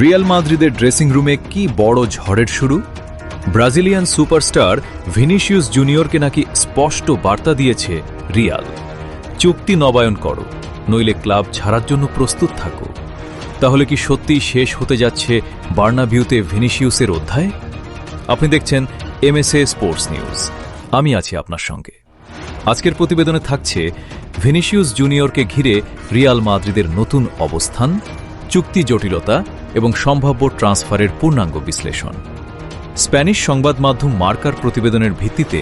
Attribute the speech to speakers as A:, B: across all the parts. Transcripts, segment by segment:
A: Real মাদ্রিদের dressing রুমে কি বড় ঝড়ের শুরু। ব্রাজিলিয়ান সুপারস্টার ভিনিসিয়াস জুনিয়রকে নাকি স্পষ্ট বার্তা দিয়েছে রিয়াল, চুক্তি নবায়ন করো, নইলে ক্লাব ছাড়ার জন্য প্রস্তুত থাকো। তাহলে কি সত্যিই শেষ হতে যাচ্ছে বার্নাবিউতে ভিনিসিয়াসের অধ্যায়? আপনি দেখছেন এমএসএ স্পোর্টস নিউজ, আমি আছি আপনার সঙ্গে। আজকের প্রতিবেদনে থাকছে ভিনিসিয়াস জুনিয়রকে ঘিরে রিয়াল মাদ্রিদের নতুন অবস্থান, চুক্তি জটিলতা এবং সম্ভাব্য ট্রান্সফারের পূর্ণাঙ্গ বিশ্লেষণ। স্প্যানিশ সংবাদ মাধ্যম মার্কার প্রতিবেদনের ভিত্তিতে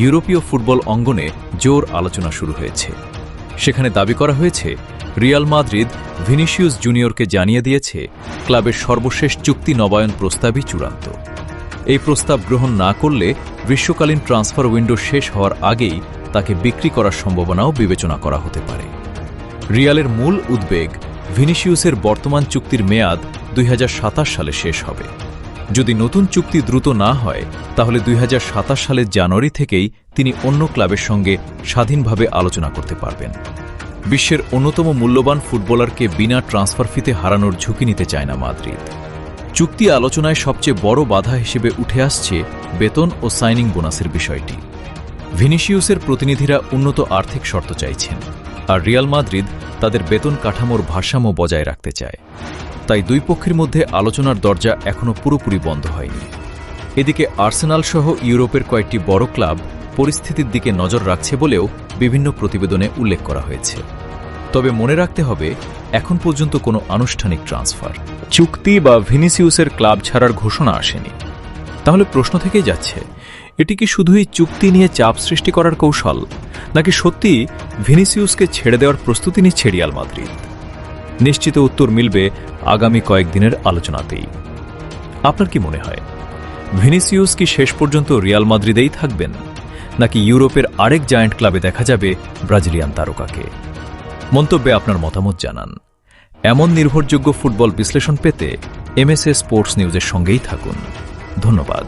A: ইউরোপীয় ফুটবল অঙ্গনে জোর আলোচনা শুরু হয়েছে। সেখানে দাবি করা হয়েছে রিয়াল মাদ্রিদ ভিনিসিয়াস জুনিয়রকে জানিয়ে দিয়েছে ক্লাবের সর্বশেষ চুক্তি নবায়ন প্রস্তাবই চূড়ান্ত। এই প্রস্তাব গ্রহণ না করলে গ্রীষ্মকালীন ট্রান্সফার উইন্ডো শেষ হওয়ার আগেই তাকে বিক্রি করার সম্ভাবনাও বিবেচনা করা হতে পারে। রিয়ালের মূল উদ্বেগ, ভিনিসিয়াসের বর্তমান চুক্তির মেয়াদ 2027 সালে শেষ হবে। যদি নতুন চুক্তি দ্রুত না হয়, তাহলে 2027 সালের জানুয়ারি থেকেই তিনি অন্য ক্লাবের সঙ্গে স্বাধীনভাবে আলোচনা করতে পারবেন। বিশ্বের অন্যতম মূল্যবান ফুটবলারকে বিনা ট্রান্সফার ফিতে হারানোর ঝুঁকি নিতে চায় না মাদ্রিদ। চুক্তি আলোচনায় সবচেয়ে বড় বাধা হিসেবে উঠে আসছে বেতন ও সাইনিং বোনাসের বিষয়টি। ভিনিসিয়াসের প্রতিনিধিরা উন্নত আর্থিক শর্ত চাইছেন, আর রিয়াল মাদ্রিদ তাদের বেতন কাঠামোর ভারসাম্য বজায় রাখতে চায়। তাই দুই পক্ষের মধ্যে আলোচনার দরজা এখনও পুরোপুরি বন্ধ হয়নি। এদিকে আর্সেনাল সহ ইউরোপের কয়েকটি বড় ক্লাব পরিস্থিতির দিকে নজর রাখছে বলেও বিভিন্ন প্রতিবেদনে উল্লেখ করা হয়েছে। তবে মনে রাখতে হবে, এখন পর্যন্ত কোনো আনুষ্ঠানিক ট্রান্সফার, চুক্তি বা ভিনিসিয়াসের ক্লাব ছাড়ার ঘোষণা আসেনি। তাহলে প্রশ্ন থেকেই যাচ্ছে, এটি কি শুধুই চুক্তি নিয়ে চাপ সৃষ্টি করার কৌশল, নাকি সত্যি ভিনিসিয়াসকে ছেড়ে দেওয়ার প্রস্তুতি নিচ্ছে রিয়াল মাদ্রিদ? নিশ্চিত উত্তর মিলবে আগামী কয়েকদিনের আলোচনাতেই। আপনার কি মনে হয়, ভিনিসিয়াস কি শেষ পর্যন্ত রিয়াল মাদ্রিদেই থাকবেন, নাকি ইউরোপের আরেক জায়ান্ট ক্লাবে দেখা যাবে ব্রাজিলিয়ান তারকাকে? মন্তব্যে আপনার মতামত জানান। এমন নির্ভরযোগ্য ফুটবল বিশ্লেষণ পেতে এমএসএ স্পোর্টস নিউজের সঙ্গেই থাকুন। ধন্যবাদ।